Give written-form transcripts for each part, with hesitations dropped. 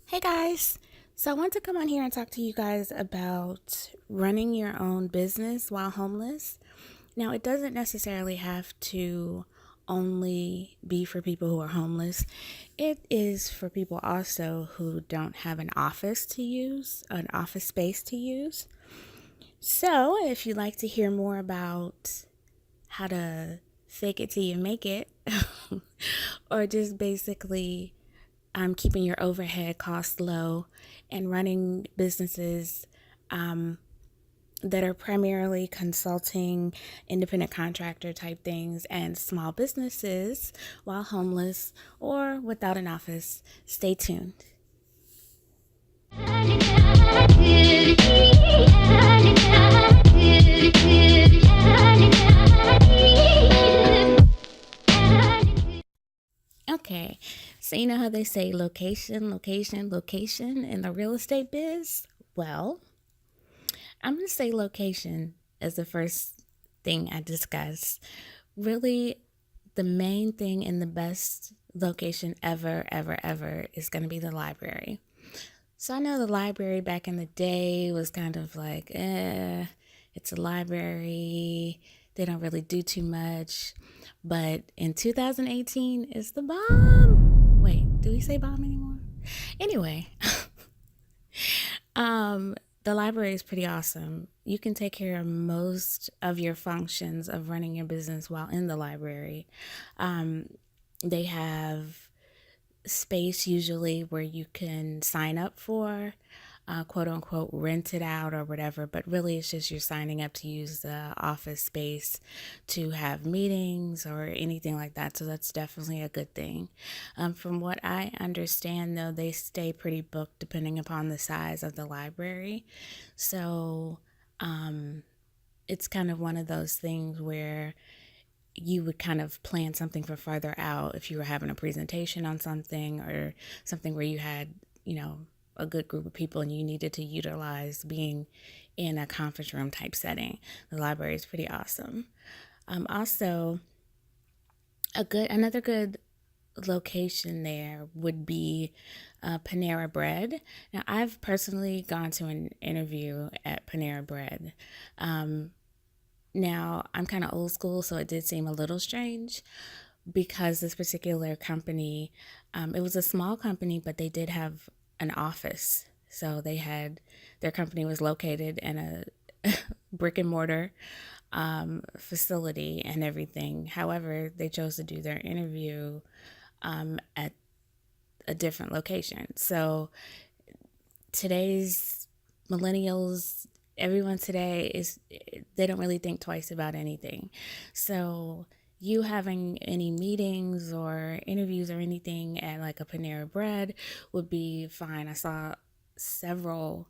Hey guys! So I want to come on here and talk to you guys about running your own business while homeless. Now, it doesn't necessarily have to only be for people who are homeless. It is for people also who don't have an office to use, an office space to use. So, if you'd like to hear more about how to fake it till you make it, or just basically keeping your overhead costs low and running businesses that are primarily consulting, independent contractor type things, and small businesses while homeless or without an office. Stay tuned. Okay, so you know how they say location, location, location in the real estate biz? Well, I'm going to say location as the first thing I discuss. Really, the main thing and the best location ever, ever, ever is going to be the library. So I know the library back in the day was kind of like, it's a library. They don't really do too much. But in 2018, it's the bomb. Wait, do we say bomb anymore? Anyway, the library is pretty awesome. You can take care of most of your functions of running your business while in the library. They have space usually where you can sign up for, quote unquote, rent it out or whatever, but really it's just you're signing up to use the office space to have meetings or anything like that. So that's definitely a good thing. From what I understand, though, they stay pretty booked depending upon the size of the library. So it's kind of one of those things where you would kind of plan something for farther out if you were having a presentation on something or something where you had, a good group of people and you needed to utilize being in a conference room type setting. The library is pretty awesome. Also, another good location there would be Panera Bread. Now, I've personally gone to an interview at Panera Bread. Now, I'm kind of old school, so it did seem a little strange because this particular company, it was a small company, but they did have an office. So their company was located in a brick and mortar facility and everything. However, they chose to do their interview at a different location. So today's millennials, everyone today they don't really think twice about anything. So you having any meetings or interviews or anything at like a Panera Bread would be fine. I saw several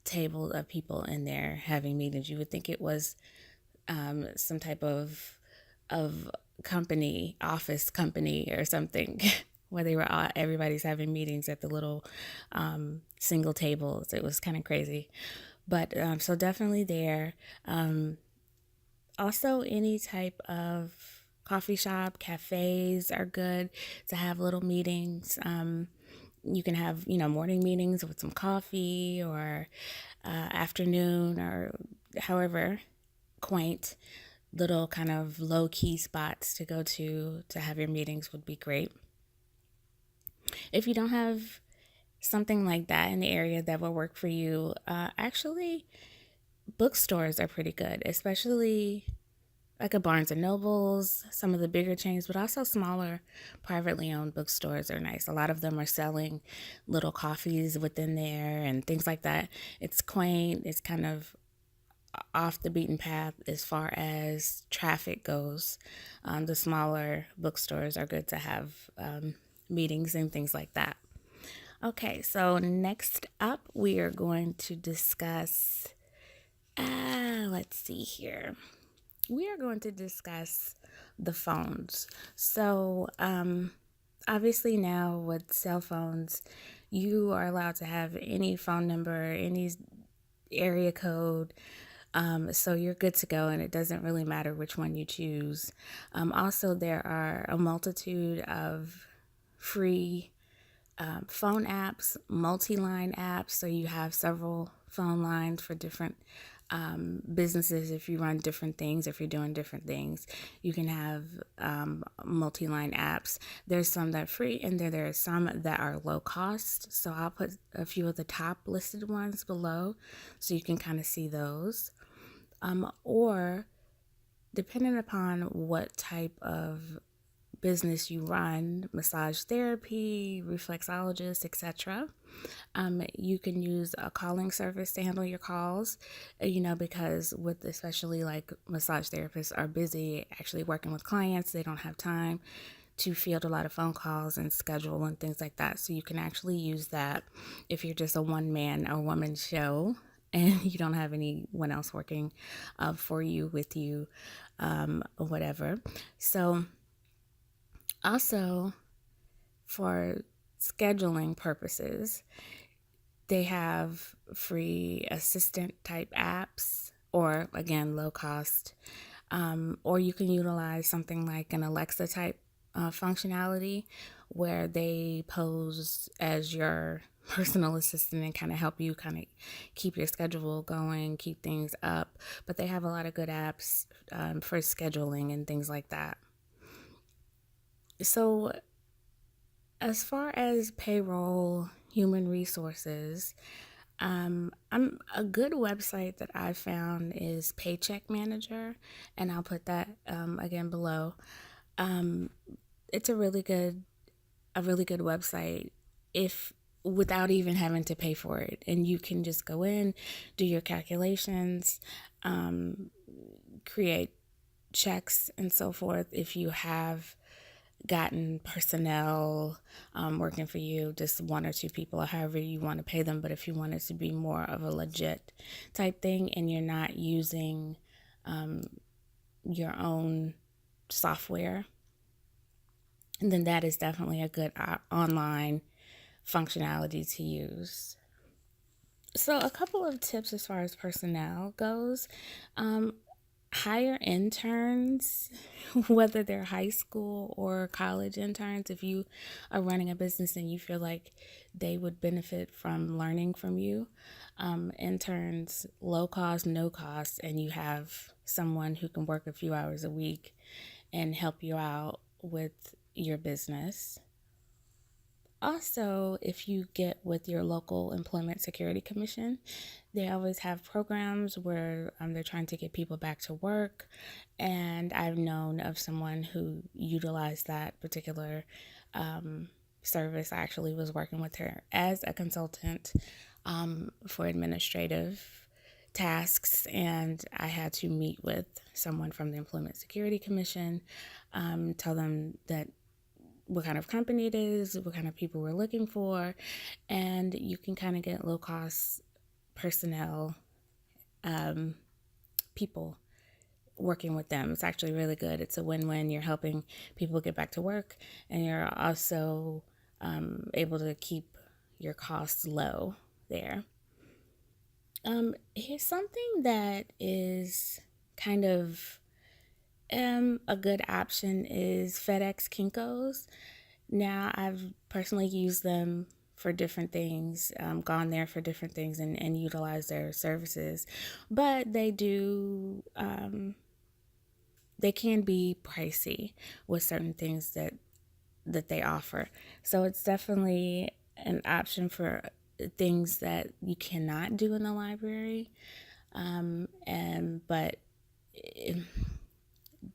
tables of people in there having meetings. You would think it was some type of company, office company or something, where everybody's having meetings at the little single tables. It was kind of crazy, but so definitely there. Also, any type of coffee shop, cafes are good to have little meetings. You can have, morning meetings with some coffee or afternoon or however quaint little kind of low key spots to go to have your meetings would be great. If you don't have something like that in the area that will work for you, actually, bookstores are pretty good, especially like a Barnes and Nobles, some of the bigger chains, but also smaller privately owned bookstores are nice. A lot of them are selling little coffees within there and things like that. It's quaint, it's kind of off the beaten path as far as traffic goes. The smaller bookstores are good to have meetings and things like that. Okay, so next up, we are going to discuss, let's see here. We are going to discuss the phones. So, obviously, now with cell phones, you are allowed to have any phone number, any area code. So you're good to go, and it doesn't really matter which one you choose. Also, there are a multitude of free phone apps, multi-line apps, so you have several phone lines for different businesses. If you run different things, if you're doing different things, you can have multi-line apps. There's some that are free, and there are some that are low cost. So I'll put a few of the top listed ones below so you can kind of see those. Or depending upon what type of business you run, massage therapy, reflexologist, etc. You can use a calling service to handle your calls, because with especially like massage therapists are busy actually working with clients, they don't have time to field a lot of phone calls and schedule and things like that. So you can actually use that if you're just a one man or woman show and you don't have anyone else working for you, with you, or whatever. So also, for scheduling purposes, they have free assistant type apps, or again, low cost. Or you can utilize something like an Alexa type functionality where they pose as your personal assistant and kind of help you kind of keep your schedule going, keep things up. But they have a lot of good apps for scheduling and things like that. So, as far as payroll, human resources, I'm a good website that I found is Paycheck Manager, and I'll put that again below. It's a really good website if without even having to pay for it, and you can just go in, do your calculations, create checks and so forth. If you have gotten personnel working for you, just one or two people, or however you want to pay them. But if you want it to be more of a legit type thing and you're not using your own software, then that is definitely a good online functionality to use. So a couple of tips as far as personnel goes. Hire interns, whether they're high school or college interns. If you are running a business and you feel like they would benefit from learning from you, interns, low cost, no cost, and you have someone who can work a few hours a week and help you out with your business. Also, if you get with your local Employment Security Commission, they always have programs where they're trying to get people back to work. And I've known of someone who utilized that particular service. I actually was working with her as a consultant for administrative tasks, and I had to meet with someone from the Employment Security Commission, tell them that what kind of company it is, what kind of people we're looking for, and you can kind of get low cost personnel people working with them. It's actually really good. It's a win-win. You're helping people get back to work, and you're also able to keep your costs low there. Here's something that is kind of a good option is FedEx Kinko's. Now, I've personally used them for different things, gone there for different things and utilized their services, but they can be pricey with certain things that they offer. So it's definitely an option for things that you cannot do in the library, but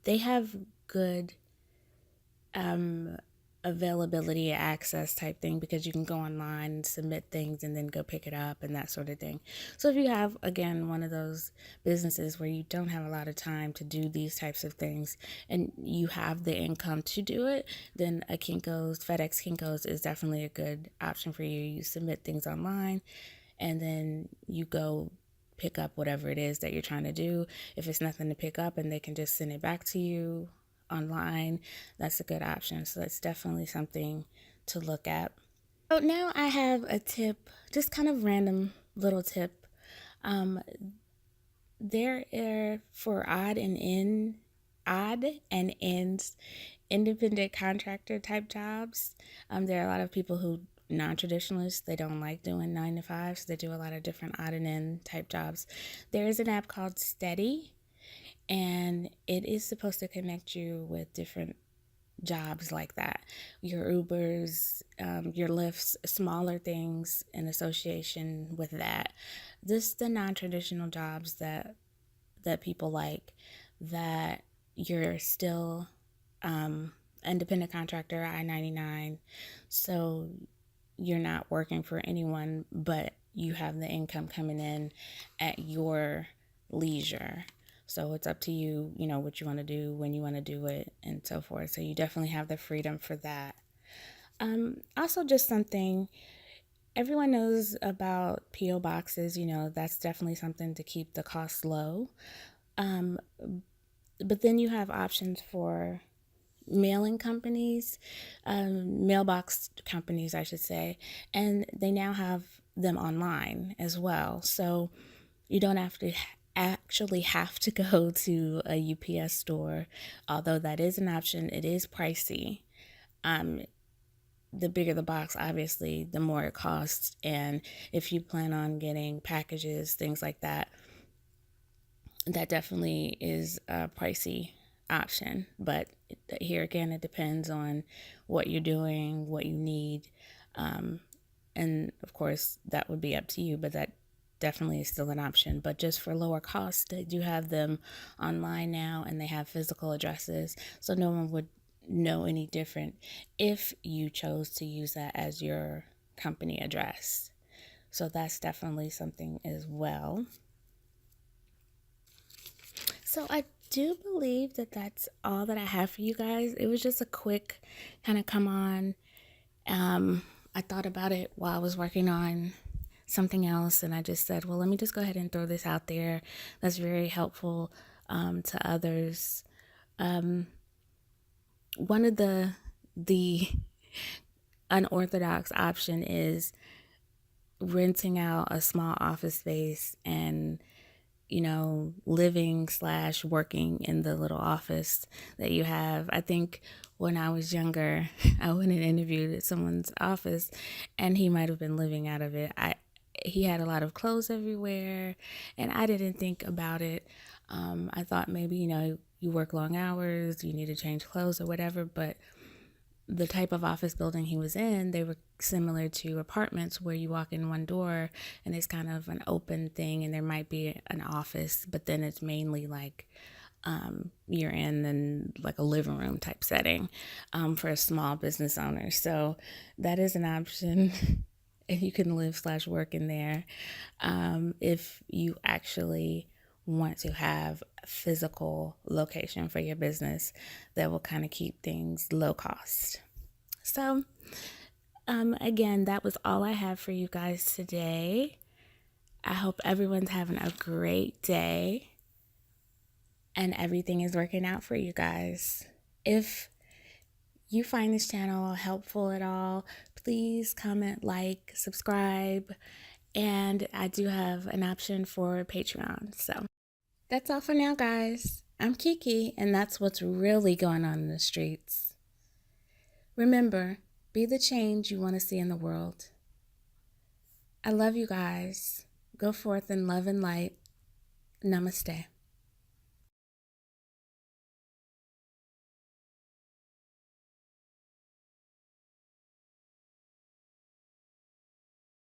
they have good availability access type thing, because you can go online and submit things and then go pick it up and that sort of thing. So if you have, again, one of those businesses where you don't have a lot of time to do these types of things and you have the income to do it, then a FedEx Kinko's is definitely a good option for you. You submit things online and then you go pick up whatever it is that you're trying to do. If it's nothing to pick up and they can just send it back to you online, that's a good option. So that's definitely something to look at. So now I have a tip, just kind of random little tip. There are for odd and ends independent contractor type jobs. There are a lot of people who non-traditionalists. They don't like doing 9 to 5, so they do a lot of different odd and end type jobs. There is an app called Steady, and it is supposed to connect you with different jobs like that. Your Ubers, your Lyfts, smaller things in association with that. This the non-traditional jobs that people like, that you're still independent contractor, I-99, so you're not working for anyone, but you have the income coming in at your leisure. So it's up to you, what you want to do, when you want to do it, and so forth. So you definitely have the freedom for that. Also, just something everyone knows about P.O. boxes, that's definitely something to keep the costs low. But then you have options for mailing companies, mailbox companies, I should say, and they now have them online as well. So you don't actually have to go to a UPS store, although that is an option. It is pricey. The bigger the box, obviously, the more it costs. And if you plan on getting packages, things like that, that definitely is a pricey option. But here again, it depends on what you're doing, what you need. And of course, that would be up to you, but that definitely is still an option. But just for lower cost, they do have them online now, and they have physical addresses. So no one would know any different if you chose to use that as your company address. So that's definitely something as well. So I do believe that that's all that I have for you guys. It was just a quick kind of come on. I thought about it while I was working on something else, and I just said, well, let me just go ahead and throw this out there. That's very helpful to others. One of the unorthodox option is renting out a small office space and living/working in the little office that you have. I think when I was younger, I went and interviewed at someone's office, and he might have been living out of it. He had a lot of clothes everywhere, and I didn't think about it. I thought maybe, you work long hours, you need to change clothes or whatever, but the type of office building he was in, they were similar to apartments where you walk in one door and it's kind of an open thing, and there might be an office, but then it's mainly like you're in like a living room type setting for a small business owner. So that is an option. And you can live/work in there if you actually want to have a physical location for your business that will kind of keep things low cost. So again, that was all I have for you guys today. I hope everyone's having a great day and everything is working out for you guys. If you find this channel helpful at all, please comment, like, subscribe, and I do have an option for Patreon. So that's all for now, guys. I'm Kiki, and that's what's really going on in the streets. Remember, be the change you want to see in the world. I love you guys. Go forth in love and light. Namaste.